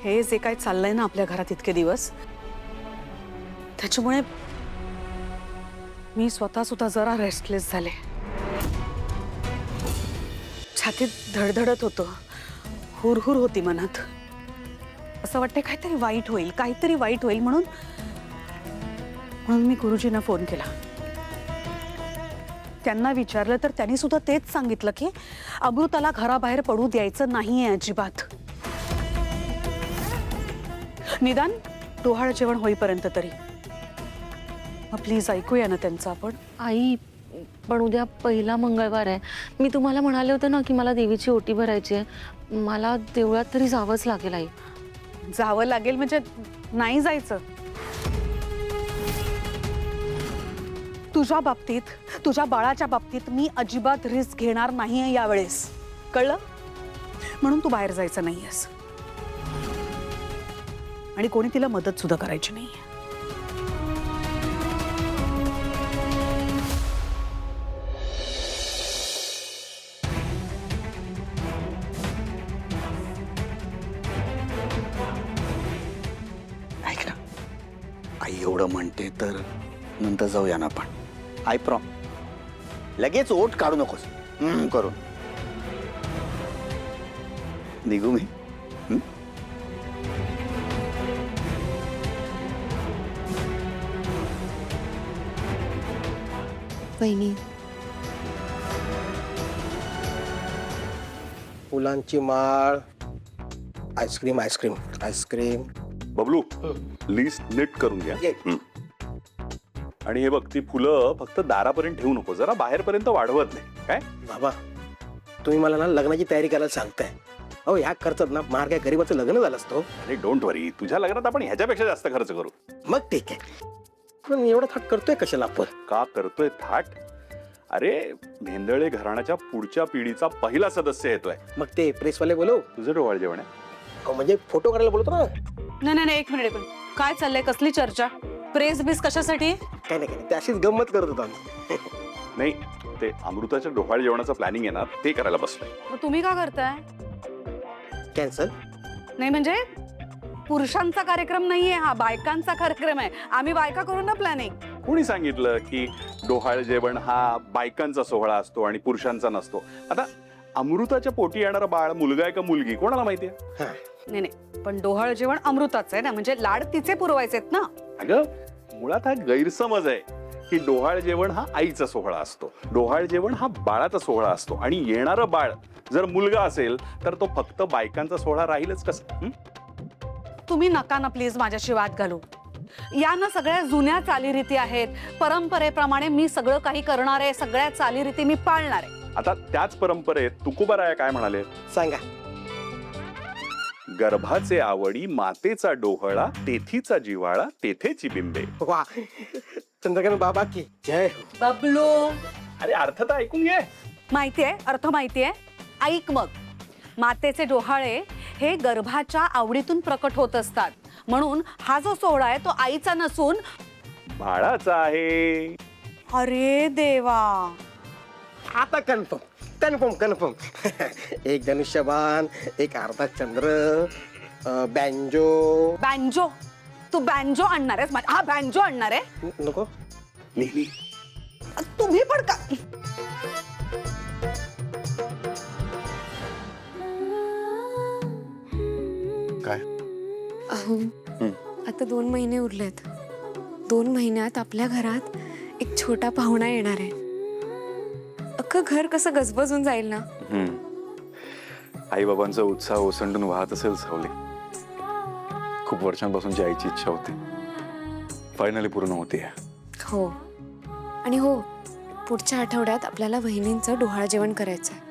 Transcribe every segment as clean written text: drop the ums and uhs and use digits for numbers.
हे जे काय चाललंय ना आपल्या घरात इतके दिवस, त्याच्यामुळे मी स्वतः सुद्धा जरा रेस्टलेस झाले. छातीत धडधडत होतं, हुरहुर होती मनात. असं वाटतं काहीतरी वाईट होईल, काहीतरी वाईट होईल. म्हणून मी गुरुजींना फोन केला. त्यांना विचारलं तर त्यांनी सुद्धा तेच सांगितलं की अमृताला घराबाहेर पडू द्यायचं नाहीये अजिबात. निदान डोहाळ जेवण होईपर्यंत तरी. प्लीज ऐकूया ना त्यांचं आपण. आई, पण उद्या पहिला मंगळवार आहे. मी तुम्हाला म्हणाले होते ना की मला देवीची ओटी भरायची आहे. मला देवळात तरी जावंच लागेल आई. जावं लागेल म्हणजे नाही जायचं. तुझ्या बाबतीत, तुझ्या बाळाच्या बाबतीत मी अजिबात रिस्क घेणार नाहीये यावेळेस, कळलं? म्हणून तू बाहेर जायचं नाहीयेस आणि कोणी तिला मदत सुद्धा करायची नाहीये. ऐक ना, आई एवढं म्हणते तर नंतर जाऊया ना आपण. आय प्रॉम. लगेच ओट काढू नकोस करून. निघू मी. वहिनी, फुलांची माळ, ice cream ice cream ice cream. Bablu, list नीट करून घ्या. आणि हे बघ, ती फुलं फक्त दारापर्यंत ठेवू नको, जरा बाहेरपर्यंत वाढवत नाही काय. बाबा, तुम्ही मला ना लग्नाची तयारी करायला सांगताय. अहो ह्या खर्चात ना मार काय गरीबाचं लग्न झालं असतं. अरे डोंट वरी, तुझ्या लग्नात आपण ह्याच्यापेक्षा जास्त खर्च करू. मग ठीक आहे, पण एवढा थाट करतोय कशाला आपण? का करतोय थाट? अरे भेंदळे घराण्याच्या पुढच्या पिढीचा पहिला सदस्य येतोय. मग ते प्रेसवाले बोलव. तुझं डोहाळ जेवण आहे. अहो म्हणजे फोटो काढायला बोलतो ना. नाही, एक मिनिट. काय चाललंय? कसली चर्चा? प्रेस बीस कशासाठी? काय नाही, ते अशीच गंमत करत होतो आम्ही. नाही, ते अमृताच्या डोहाळ जेवणाचं प्लॅनिंग आहे ना, ते करायला बसलोय. मग तुम्ही का करताय? कॅन्सल? नाही म्हणजे पुरुषांचा कार्यक्रम नाहीये हा, बायकांचा कार्यक्रम आहे. आम्ही बायका करू ना प्लॅनिंग. कोणी सांगितलं की डोहाळ जेवण हा बायकांचा सोहळा असतो आणि पुरुषांचा नसतो? आता अमृताच्या पोटी येणारा बाळ मुलगा आहे का मुलगी कोणाला माहितीये? नाही, पण डोहाळ जेवण अमृताचं आहे ना, म्हणजे लाड तिचे पुरवायचेत ना. अगं, मुळात हा गैरसमज आहे की डोहाळ जेवण हा आईचा सोहळा असतो. डोहाळ जेवण हा बाळाचा सोहळा असतो आणि येणारं बाळ जर मुलगा असेल तर तो फक्त बायकांचा सोहळा राहीलच कसं? तुम्ही नका ना प्लीज माझ्याशी वाद घालू. या ना सगळ्या जुन्या चालीरीती आहेत. परंपरेप्रमाणे मी सगळं काही करणार आहे, सगळ्या चालीरीती मी पाळणार आहे. आता त्याच परंपरेत तुकोबाराया काय म्हणाले? सांगा. गर्भाचे आवडी मातेचा डोहळा, तेथीचा जिव्हाळा तेथेची बिंबे. वा, चंद्रकांत बाबा की जय हो. बबलू, अरे अर्थ तर ऐकून घे. माहितीये, अर्थ माहितीये. ऐक मग, मातेचे डोहाळे हे गर्भाच्या आवडीतून प्रकट होत असतात. म्हणून हा जो सोहळा आहे तो आईचा नसून बाळाचा आहे. अरे देवा, आता कन्फर्म कन्फर्म कन्फर्म. एक धनुष्यबाण, एक अर्धा चंद्र, बँजो. बँजो? तू बँजो आणणार आहेस? हा बँजो आणणार आहे? नको. तुम्ही पण का? काय? आता 2 महिने उरलेत. 2 महिन्यात आपल्या घरात एक छोटा पाहुणा येणार आहे. अख्खं घर कसं गजबजून जाईल ना. आई बाबांचा उत्साह ओसंडून वाहत असेल सावली. खूप वर्षांपासूनची आईची इच्छा होती, फायनली पूर्ण होती. हो, आणि हो, पुढच्या आठवड्यात आपल्याला वहिनींचं डोहाळ जेवण करायचं आहे.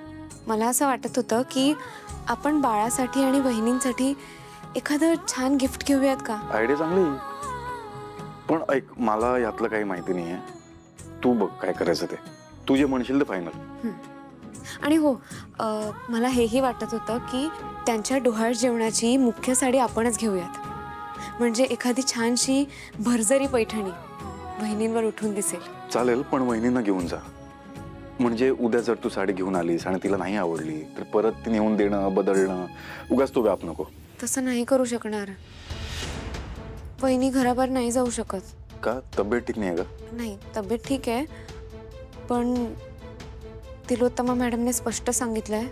मला असं वाटत होतं की आपण बाळासाठी आणि वहिनींसाठी एखादं छान गिफ्ट घेऊयात का? आयडिया चांगली, पण ऐक, मला यातलं काही माहिती नाहीये. तू बघ काय करायचं ते. तू जे म्हणशील ते फायनल. आणि हो, मला हेही वाटत होतं की त्यांच्या डोहाळ जेवणाची मुख्य साडी आपणच घेऊयात. म्हणजे एखादी छानशी भरजरी पैठणी वहिनींवर उठून दिसेल. चालेल, पण वहिनींना घेऊन जा. म्हणजे उद्या जर तू साडी घेऊन आलीस आणि तिला नाही आवडली तर परत ती नेऊन देणं, बदलणं, उगाच तो व्याप नको. तसं नाही करू शकणार. वहिनी घराबाहेर नाही जाऊ शकत. का तब्येत ठीक नाही आहे का? नाही, तब्येत ठीक आहे, पण तिलोत्तमा मॅडमने स्पष्ट सांगितलंय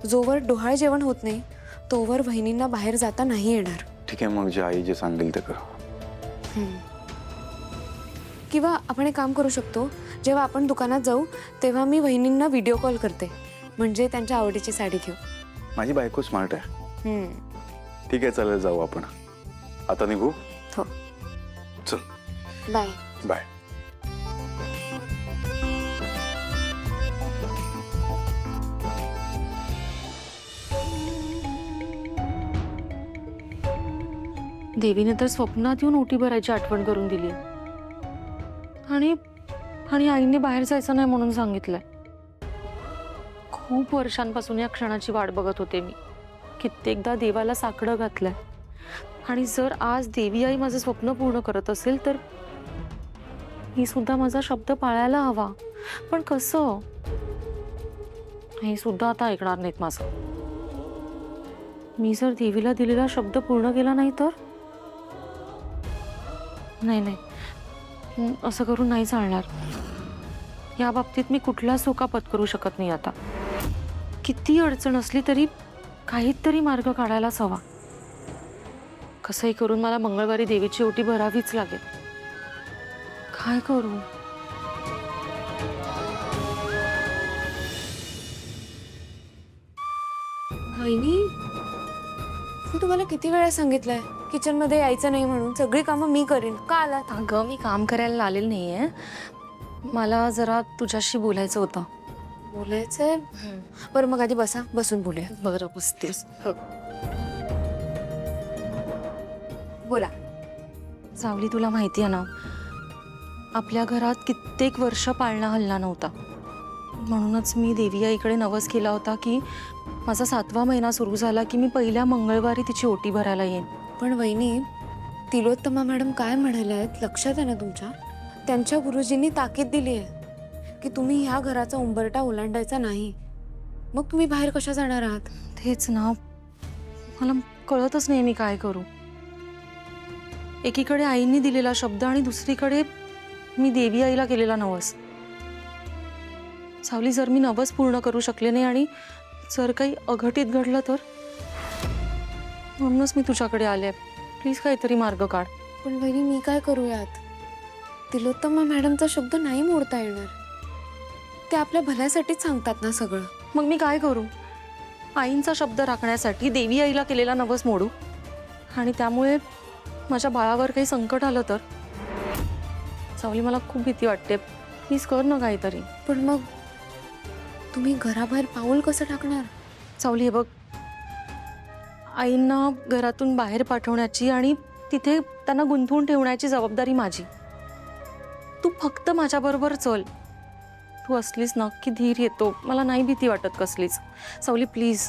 जोवर डोहाळे जेवण होत नाही तोवर वहिनींना बाहेर जाता नाही येणार. ठीक आहे, मग जे आई जे सांगेल ते कर. किंवा आपण एक काम करू शकतो, जेव्हा आपण दुकानात जाऊ तेव्हा मी वहिनींना व्हिडिओ कॉल करते, म्हणजे त्यांच्या आवडीची साडी घेऊ. माझी बायको स्मार्ट आहे. ठीक आहे, चालेल, जाऊ आपण. आता निघू. हो, चल, बाय. बाय. देवीने तर स्वप्नात येऊन ओटी भरायची आठवण करून दिली आणि आणि आईने बाहेर जायचं नाही म्हणून सांगितलंय. खूप वर्षांपासून या क्षणाची वाट बघत होते मी. कित्येकदा देवाला साकडं घातलंय आणि जर आज देवी आई माझं स्वप्न पूर्ण करत असेल तर मी सुद्धा माझा शब्द पाळायला हवा. पण कसं? हे सुद्धा आता ऐकणार नाहीत माझं. मी जर देवीला दिलेला शब्द पूर्ण केला नाही तर नाही, असं करून नाही चालणार. या बाबतीत मी कुठलाच धोका पत्करू शकत नाही आता. किती अडचण असली तरी काहीतरी मार्ग काढायलाच हवा. कसंही करून मला मंगळवारी देवीची ओटी भरावीच लागेल. काय करू? वहिनी, मी तुम्हाला किती वेळा सांगितलंय किचन मध्ये यायचं नाही म्हणून. सगळी कामं मी करेन. का आलात? अगं, मी काम करायला आलेलं नाहीये. मला जरा तुझ्याशी बोलायचं होतं. बोलायचंय? बरं, मग आधी बसा, बसून बोलूया. बरं, बसतेस. बोला. सावली, तुला माहिती आहे ना, आपल्या घरात कित्येक वर्ष पाळणा हलला नव्हता. म्हणूनच मी देवी आईकडे नवस केला होता की माझा 7वा महिना सुरू झाला की मी पहिल्या मंगळवारी तिची ओटी भरायला येईन. पण वहिनी, तिलोत्तमा मॅडम काय म्हणाल्या आहेत लक्षात आहे ना तुमच्या? त्यांच्या गुरुजींनी ताकीद दिली आहे की तुम्ही ह्या घराचा उंबरठा ओलांडायचा नाही. मग तुम्ही बाहेर कशा जाणार आहात? तेच ना, मला कळतच नाही मी काय करू. एकीकडे आईंनी दिलेला शब्द आणि दुसरीकडे मी देवी आईला केलेला नवस. सावली, जर मी नवस पूर्ण करू शकले नाही आणि जर काही अघटित घडलं तर? म्हणूनच मी तुझ्याकडे आले. प्लीज काहीतरी मार्ग काढ. पण वहिनी, मी काय करूयात? तिलोत्तमा मॅडमचा शब्द नाही मोडता येणार. ते आपल्या भल्यासाठीच सांगतात ना सगळं. मग मी काय करू? आईंचा शब्द राखण्यासाठी देवी आईला केलेला नवस मोडू आणि त्यामुळे माझ्या बाळावर काही संकट आलं तर? सावली, मला खूप भीती वाटते. प्लीज कर ना काहीतरी. पण मग तुम्ही घराबाहेर पाऊल कसं टाकणार? सावली, हे बघ, आईंना घरातून बाहेर पाठवण्याची आणि तिथे त्यांना गुंतवून ठेवण्याची जबाबदारी माझी. तू फक्त माझ्याबरोबर चल. तू असलीस ना की धीर येतो. मला नाही भीती वाटत कसलीच. सावली, प्लीज.